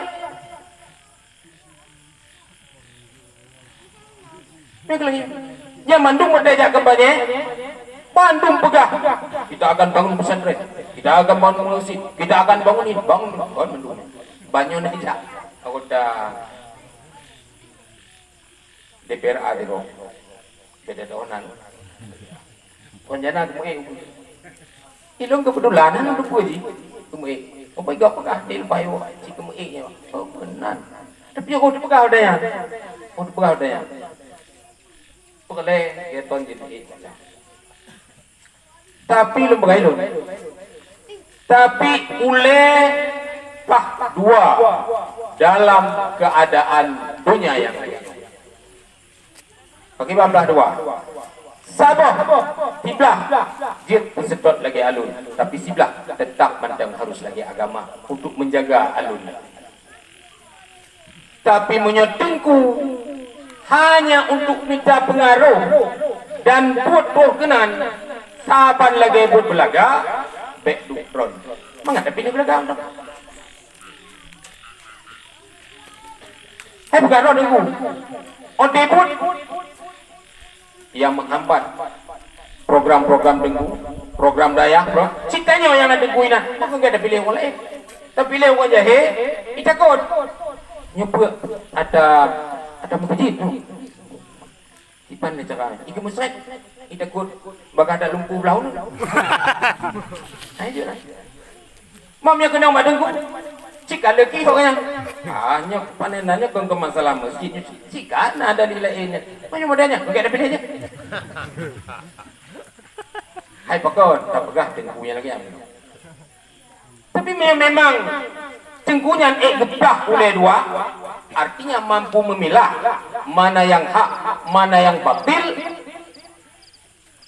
Jangan lagi. Yang Bandung berdaya kembali. Bandung pegah. Kita akan bangun pesantren. Kita akan bangun masjid. Kita akan bangun ini. Bangun Bandung. Banyak nak tidak. Aku dah DPR ada dong. Beda donan. Konjana kemu ilong kebetulan nang tu puji. Kemu apa gak pegah del bayo si kemu nya. Oh benar. Tapi aku pegah dah ya. Aku pegah dah ya. Pekale dia ton jadi. Tapi lembaga ilong. Tapi oleh pah dua dalam keadaan dunia yang lain. Bagi belah dua. Sabah, siblah, dia tersedot lagi alun. Tapi siblah tetap mandang harus lagi agama untuk menjaga alun. Tapi menyetengku hanya untuk minta pengaruh dan buat kenan. Saban lagi buat belaga, baik dukron. Menghadapi ni belaga. Hai bukan roh dengu. On debut yang menghambat program-program dengu, program daya, bro. Citanya yang nak denguin nah, maka enggak ada pilih orang lain. Tapi pilih orang jahe, itakut. Nyoba ada masjid. Ipan ni cara. Iku musrik. Itakut bakal ada lumpuh belau tu. Ayo lah. Mamnya kena mak dengu. Jika lagi orangnya hanya panenannya ke masalah masjid. Jika ada nilai ini, macam modalnya, enggak ada bedanya. Hai pakon tak pegah tengkunya lagi am. Tapi memang tengkunya gebah oleh dua, artinya mampu memilah mana yang hak, mana yang batil.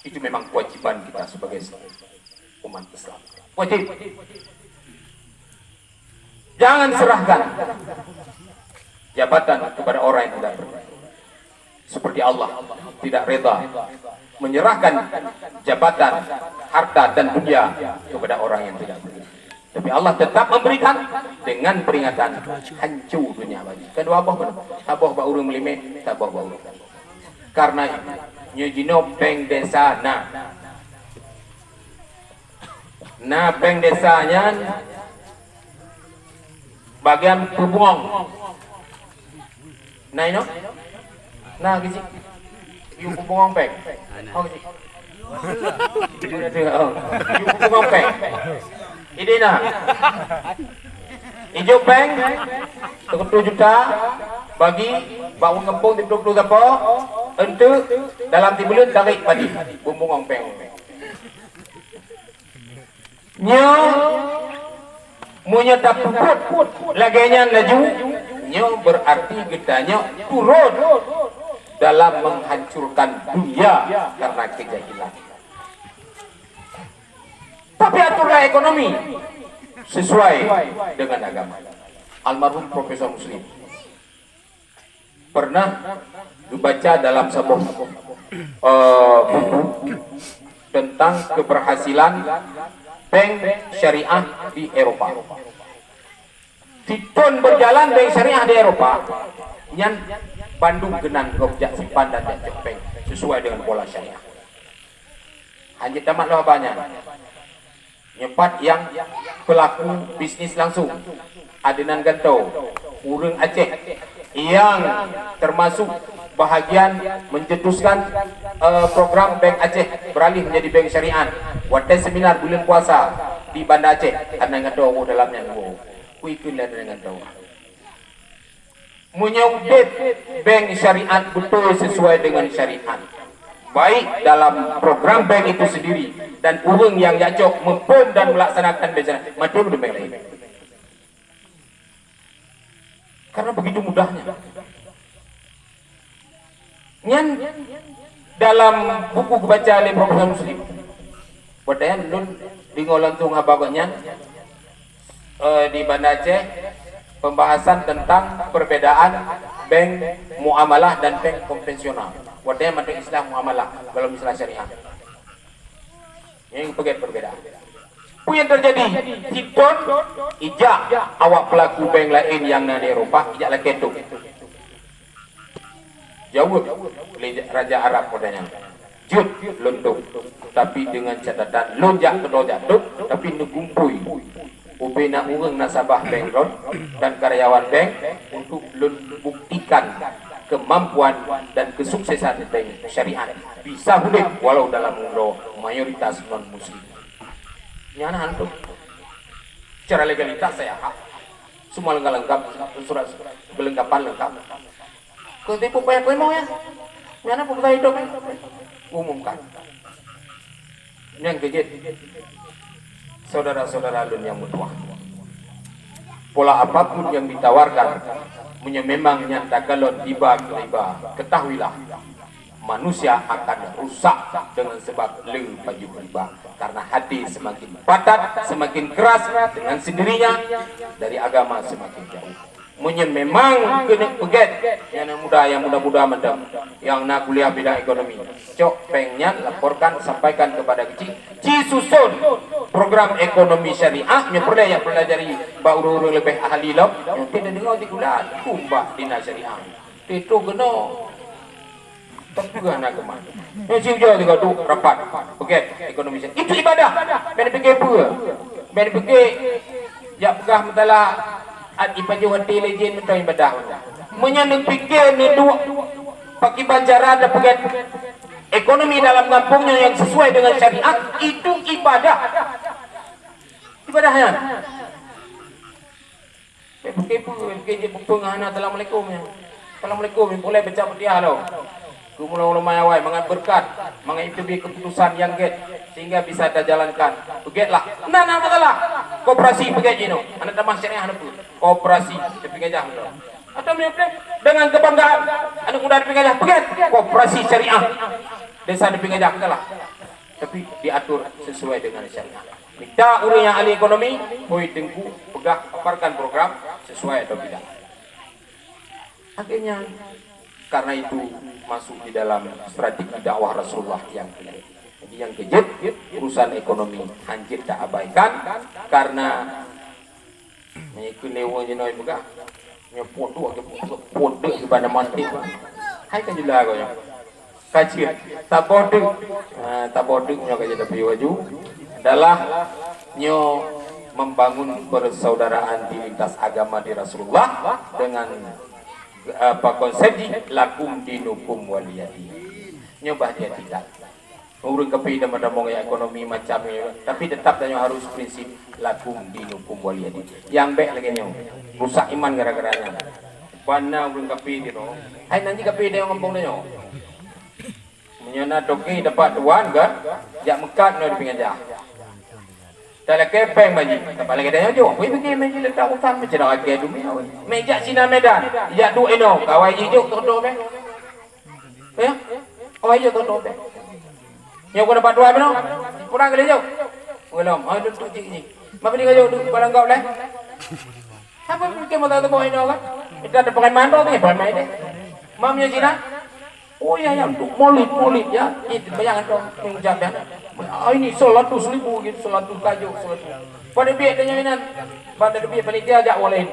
Itu memang kewajiban kita sebagai umat Islam. Wajib. Jangan serahkan jabatan kepada orang yang tidak berani. Seperti Allah tidak reda menyerahkan jabatan, harta dan dunia kepada orang yang tidak berani. Tapi Allah tetap memberikan dengan peringatan hancur dunia bagi. Kedua abah pun, abah ba urang melime, abah ba urang. Karena nyujino peng desa na peng desanya bagian pebungong. Nah ino, nah gizi, yung pebungong peng. Oh gizi. Yung pebungong peng. Ini nah, hijau peng, 30 juta bagi bangun kampung 30 apa? Untuk dalam 3 bulan tarik padi, bumbung peng. Nyo, munya tak puput, laganya laju, nyo berarti gedanya turun dalam menghancurkan dunia karena kejahilan. Tapi aturlah ekonomi sesuai dengan agama. Almarhum Profesor Muslim pernah dibaca dalam sebuah buku tentang keberhasilan bank syariah di Eropa. Titun berjalan bank syariah di Eropa, nyan Bandung genan gobjak simpan dan jajak bank sesuai dengan pola syariah. Hanya tamat lah banyak. Nyepat yang pelaku bisnis langsung adenan gantau urang Aceh yang termasuk bahagian mencetuskan program Bank Aceh beralih menjadi bank syariah. Wadah seminar bulan puasa di Banda Aceh adenan gantau dalamnya kuikun adenan gantau menyaudet bank syariah betul sesuai dengan syariat, baik dalam program bank itu sendiri dan urang yang jacok mempun dan melaksanakan bencana macam itu bank lain. Karena begitu mudahnya. Nyan dalam buku kebaca oleh Profesor Muslim, badayan nun di ngolantung habaganya di Banda Aceh pembahasan tentang perbedaan bank muamalah dan bank konvensional. Wadahnya mandang Islam muamalah dalam istilah syariah. Yang perbedaan. Apa yang terjadi? Hiton ijak awak pelaku bank lain yang di Eropa ijak lagi itu. Jauh Raja Arab kodanya. Jut lunduk. Tapi dengan catatan lonjak kedua jatuh tapi negumpui. Ubena urang nasabah bank loan dan karyawan bank untuk membuktikan kemampuan dan kesuksesan bank syariah bisa hidup walau dalam mayoritas non muslim. Nyana hantu. Secara legalitas saya hak. Semua lengkap, surat kelengkapan lengkap. Ketipu payah kowe mau ya. Nyana pun kita hidup umumkan. Yang kejut. Saudara-saudara yang mutuah, pola apapun yang ditawarkan, memang nyata kalau tiba, ketahuilah manusia akan rusak dengan sebab paju riba. Karena hati semakin padat, semakin keras dengan sendirinya dari agama semakin jauh. Memang kena peget yang muda-muda mendam yang nak kuliah bidang ekonomi. Cok pengnya laporkan sampaikan kepada kecil. Susun program ekonomi syariah yang pelajari baru lebih ahli lah. Yang tidak dengar di kuliah kumbah dina syariah. Itu kena tak juga nak kemana. Yang jauh juga tu rapat. Peget ekonomi syariah. Itu ibadah. Ben fikir apa? Ben fikir jak pegah mentala ibadah hati legend mentau ibadah. Menyanyi fikir ni dua pakai banjaran dan pegat ekonomi dalam kampungnya yang sesuai dengan syariat itu ibadah. Ibadahnya. Fikir pengahana assalamualaikum ya. Assalamualaikum boleh baca Fatihah lo. Kumula ulama awai mangan berkat, mangan itu keputusan yang get sehingga bisa kita jalankan. Begitlah. Nah, masalah. Koperasi begitu no. Anak tamah syariah apa? Koperasi tapi gajah no. Atau dengan kebanggaan anak muda di pinggir begitu. Koperasi syariah. Desa di pinggir lah. Tapi diatur sesuai dengan syariah. Kita orang yang ahli ekonomi, boleh tengku, pegah, paparkan program sesuai atau tidak. Akhirnya karena itu masuk di dalam strategi dakwah Rasulullah yang kedua. Jadi yang kejut urusan ekonomi hancur tak abaikan karena mengikut newanya noy buka nyepot ke pada mati. Hai kan jula kau yang kacir tak bodoh nyo kerja tapi waju adalah nyo membangun persaudaraan di lintas agama di Rasulullah dengan apa konsep lakum dinukum waliyadi nyobah dia tidak urung kepi damang ya ekonomi macam ni tapi tetap danyo harus prinsip lakum dinukum waliyadi yang baik lagi nyo rusak iman gara-garanya pana urung kepi gitu hai nanti kepi dia ngomong danyo menyana toki dapat tuan kan jak mekat no di pinggir jah dalam kepeng baji, tak lagi dah jauh. Wei pergi meja letak utang macam nak agak dulu. Meja Cina Medan, ya dua eno. Kawai hijau todo be. Ya, kawai hijau todo be. Yang kau dapat dua beno, kurang kali jauh. Belum, ada tu cik ni. Mapa ni jauh duduk barang kau leh. Apa mungkin mau tahu bawa eno kan? Kita ada pakai mando ni, pakai main deh. Mamnya Cina. Oh ya, yang untuk molit ya. Itu bayangan dong, menjawab ya. Ini 100 ribu gitu, 100 kajuk, 100. Pada biar dia nyawinan, pada biar panitia ajak walain.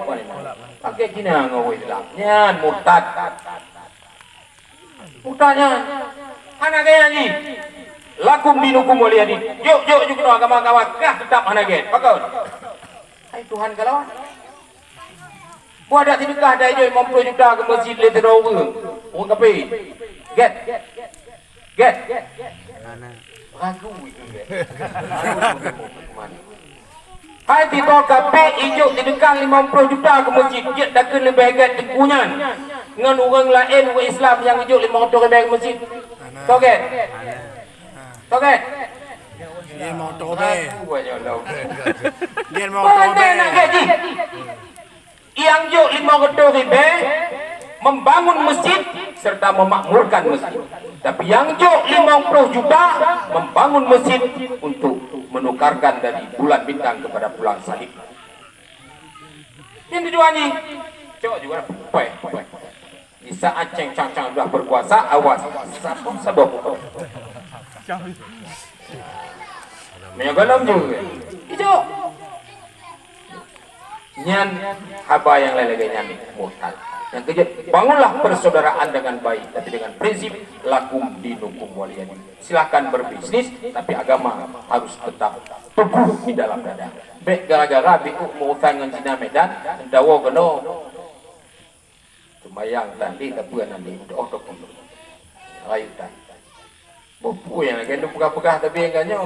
Pakai Cina ngawai lah. Nyan murtad. Murtadnya, anak kaya ni. Lakum dinukum waliyadi. Yuk kena agama-agama kah tetap anak kaya. Pakau. Hai Tuhan kalau. Buat ada sedekah dah je 50 juta ke masjid letter over. Oh kapi. Get. Ragu itu get. Hai tito kape ijuk sedekah 50 juta ke masjid. Dia dah kena lebih hebat di kunyan. Dengan orang lain orang Islam yang ijuk 500 ribu ke masjid. Toget. Dia mau tobe. Dia mau Mana tobe. nak gaji? Yang juk 500 ribu membangun masjid serta memakmurkan masjid. Tapi yang juk 50 juta membangun masjid untuk menukarkan dari bulan bintang kepada bulan salib. Yang kedua ni, cok juga pai. Di saat ceng-cang sudah berkuasa, awas sabuk. Menyogolam juga. Itu. Nyan haba yang lain-lain nyan murtad. Yang kejut, bangunlah persaudaraan dengan baik, tapi dengan prinsip lakum dinukum waliyadi. Silahkan berbisnis, tapi agama harus tetap teguh di dalam dada. Baik gara-gara biuk mau dengan Cina Medan, dawa kena sembayang tadi tapi nanti doa dulu. Ayo tak. Buku yang lagi pegah-pegah tapi enggaknya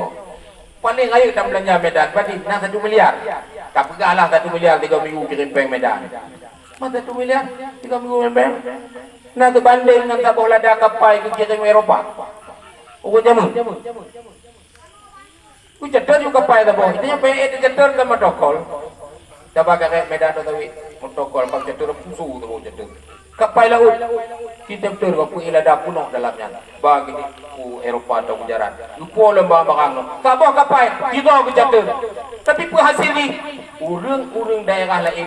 paling ayo kita belanja Medan, berarti nak 1 miliar. Tak pegahlah 1 miliar 3 minggu kirim peng Medan. Masa 1 miliar 3 minggu kirim. Nak berbanding dengan tak boleh ada kapal ke kirim Eropah. Ukur jamu. Ku cetar juga kapal tak boleh. Itu yang cetar ke protokol. Coba kakek Medan atau protokol pak cetar pusu tu cetar. Kapal laut kita betul kau punya ada punok dalamnya. Bagi ni Eropah atau Gujarat. Lupa lembah barang. Tak bawa kapal kita ke cetar. Tapi hasil ni urang-urang daerah lain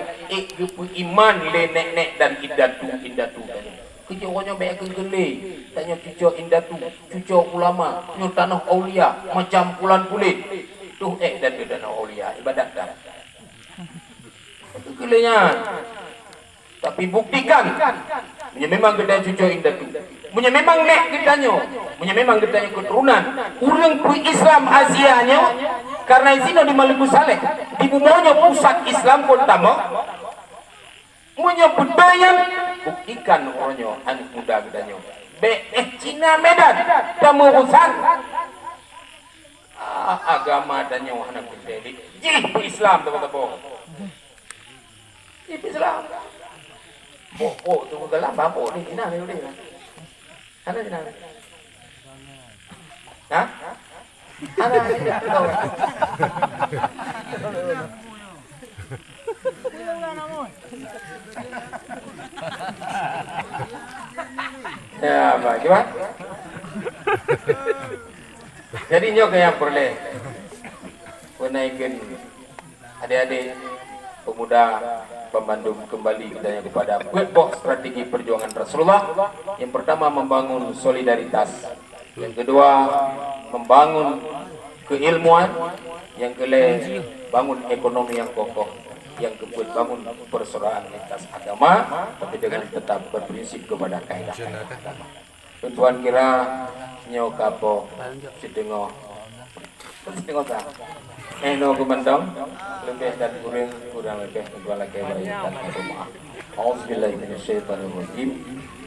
iman lenek-nek dan indatu kerja orangnya banyak kegele tanya cucuk indatu cucuk ulama nyu tanah aulia macam pulan kulit tuh dan tanah aulia ibadat dah kegelenya tapi buktikan punya memang gedanya cucuk indatu punya memang nek gedanya punya memang gedanya keturunan urang Islam Asianya karena di sini di Maluku Saleh di bumaunya pusat Islam pertama punya budaya buktikan orangnya anak muda gedanya Cina Medan dan merusak agama dan nyawa anak muda jih Islam teman-teman jih Islam oh tu gelap apa di Cina ni udah mana Cina ha Anak tidak tahu. Ya, Pak, gimana? Jadi nyok yang boleh menaikkan adik-adik pemuda Bandung kembali kita kepada Box strategi perjuangan Rasulullah. Yang pertama membangun solidaritas, yang kedua membangun keilmuan, yang kelima bangun ekonomi yang kokoh, yang keempat bangun persaudaraan lintas agama tapi dengan tetap berprinsip kepada kaidah agama. Tuan kira nyokapo sidengo tak eno kumandang lebih dan kurang lebih dua lagi berikan maaf. Auzubillahi minasyaitonirrajim.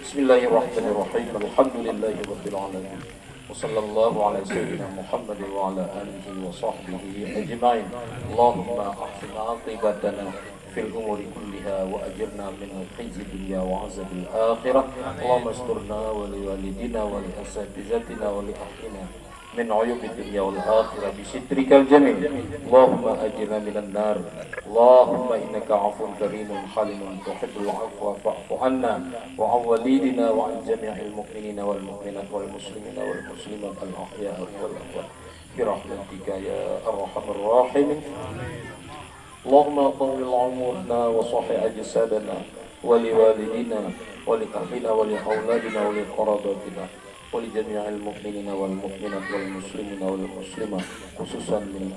Bismillahirrahmanirrahim. Alhamdulillahirabbil alamin. Wassallallahu ala sayyidina Muhammad wa ala alihi wa sahbihi ajma'in. Allahumma ahsin 'aqibatana في الأمور كلها وأجرنا من خزي الدنيا وعذاب الآخرة. اللهم استرنا ولوالدينا ولأساتذتنا ولأهلنا من عيوب الدنيا والآخرة بسترك الجميل. اللهم أجرنا من النار. اللهم إنك عفو كريم حليم تحب العفو فاعف عنا وعن والدينا وعن جميع المؤمنين والمؤمنات والمسلمين والمسلمات الأحياء والأموات برحمتك يا أرحم الراحمين. اللهم طول عمرنا وصحح أجسادنا ولوالدينا ولأهلنا ولأولادنا ولقراباتنا ولجميع المؤمنين والمؤمنات والمسلمين والمسلمات خصوصا من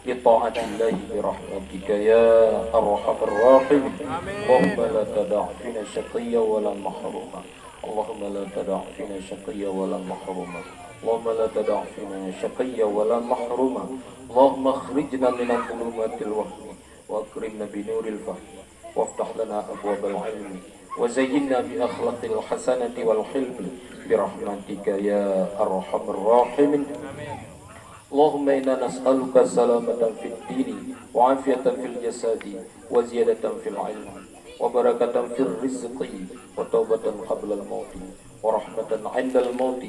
لطاعة الله برحمتك يا أرحم الراحمين. اللهم لا تدع فينا شقيا ولا محروما. اللهم لا تدع فينا شقيا ولا محروما. اللهم لا تدع فينا شقيا ولا محروما. اللهم اخرجنا من ظلمات الوهم واكرمنا بنور الفهم وافتح لنا ابواب العلم وزينا باخلاق الحسنه والحلم برحمتك يا ارحم الراحمين. اللهم انا نسالك سلامه في الدين وعافيه في الجسد وزياده في العلم وبركه في الرزق وتوبه قبل الموت ورحمه عند الموت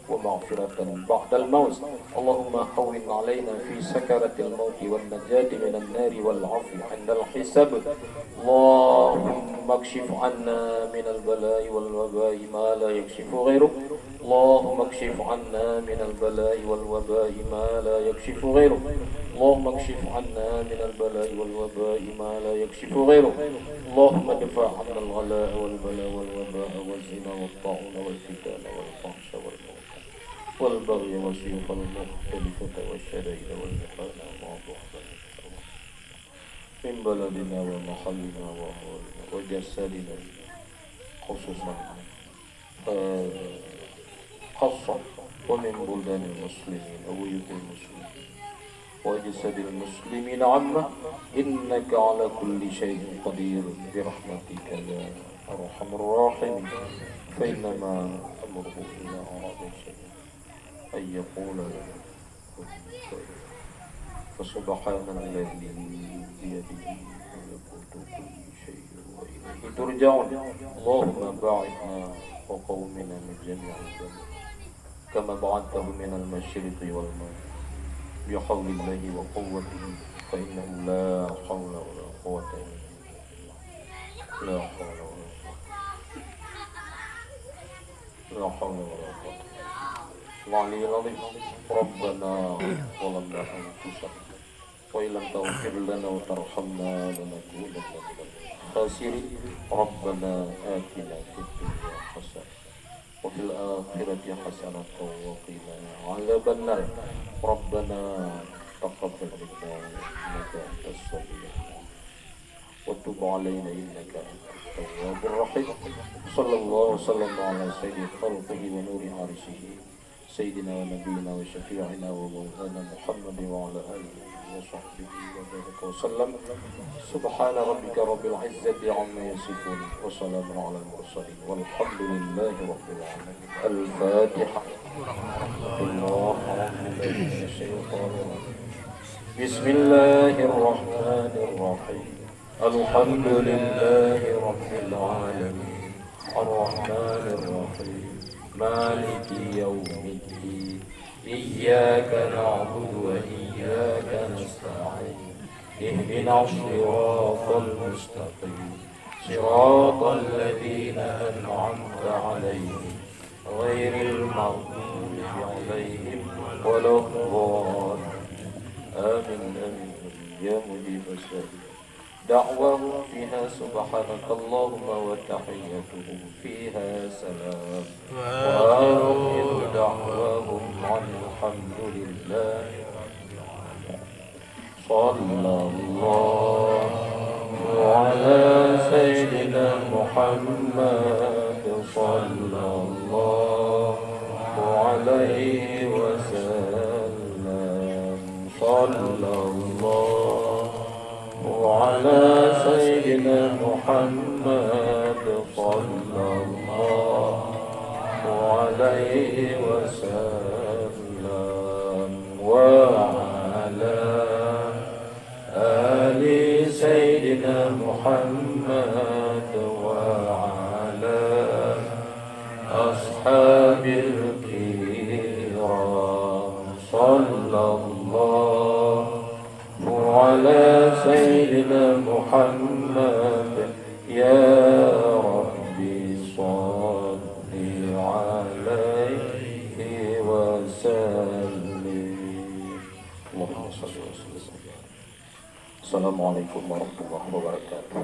ومغفرة بعد الموت. اللهم هون علينا في سكرة الموت والنجاة من النار والعفو عند الحساب. اللهم اكشف عنا من البلاء والوباء ما لا يكشف غيره. اللهم اكشف عنا من البلاء والوباء ما لا يكشف غيره. اللهم اكشف عنا من البلاء والوباء ما لا يكشف غيره. اللهم ادفع عنا الغلاء والبلاء والوباء والزنا والطاعون والفتن والفحش والموت والبغي والسيوف المختلفة والشدائد والمحن وما ضحى من بلدنا ومحلنا وأهلنا وجسدنا خصوصا خاصة ومن بلدان المسلمين وبيوت المسلمين وجسد المسلمين عامة إنك على كل شيء قدير برحمتك يا أرحم الراحمين. فإنما أمره إذا أراد شيئا أن يقول فسبحان الذي بيده ملكوت كل شيء وإليه ترجعون. اللهم باعثنا وقومنا من جميع الذنوب كما بعثته من المشرق والمغرب بحول الله وقوته فإنه لا حول ولا قوة إلا بالله. لا حول ولا قوة العلي العظيم. ربنا ظلمنا أنفسنا وإن لم تغفر لنا وترحمنا لنكونن من الخاسرين. ربنا آتنا في الدنيا حسنة وفي الآخرة حسنة وقنا عذاب النار. ربنا تقبل منا إنك أنت السميع وتب علينا إنك أنت التواب الرحيم. صلى الله وسلم على سيد خلقه ونور عرشه سيدنا ونبينا وشفيعنا ومولانا محمد وعلى آله وصحبه وبارك وسلم. سبحان ربك رب العزة عما يصفون وسلام على المرسلين والحمد لله رب العالمين. الفاتحة. الله من الشيطان الرجيم. بسم الله الرحمن الرحيم. الحمد لله رب العالمين الرحمن الرحيم مالك يوم الدين إياك نعبد وإياك نستعين اهدنا الصراط المستقيم صراط الذين أنعمت عليهم غير المغضوب عليهم ولا الضالين آمين آمين يا مجيب السائل دعواهم فيها سبحانك اللهم وتحيتهم فيها سلام وآخر دعواهم عن الحمد لله صلى الله على سيدنا محمد صلى الله عليه وسلم صلى الله على سيدنا محمد صلى الله عليه وسلم وعلى آل سيدنا محمد وعلى أصحاب الكرام صلى الله على سيدنا محمد يا ربي صل عليه وسلم اللهم صل وسلم السلام عليكم ورحمة الله وبركاته